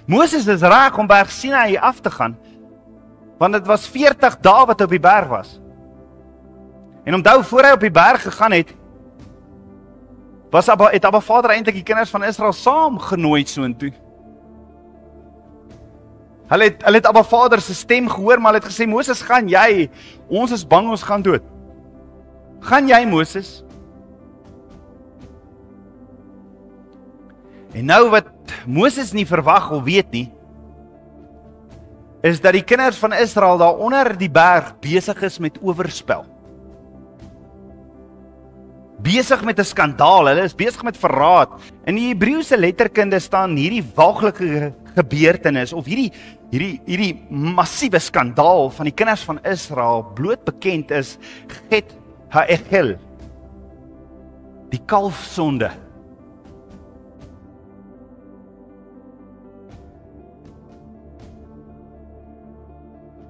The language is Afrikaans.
Moses is reg om berg Sinaï af te gaan, want dit was 40 dae wat hy op die berg was. En onthou, voor hy op die berg gegaan het, het Abba Vader eintlik die kinders van Israel saam genooi soontoe. Hulle het Abba Vader se stem gehoor, maar hulle het gesê, Moses, gaan jy, ons is bang, ons gaan dood. Gaan jy, Moses? En nou wat Moses nie verwag of weet nie, is dat die kinders van Israel daar onder die berg besig is met oorspel. Besig met 'n skandaal, hulle is besig met verraad. In die Hebreëse letterkunde staan hierdie waaglike gebeurtenis, of hierdie massiewe skandaal van die kinders van Israel, bloot bekend is Chet HaEchel, die kalfsonde.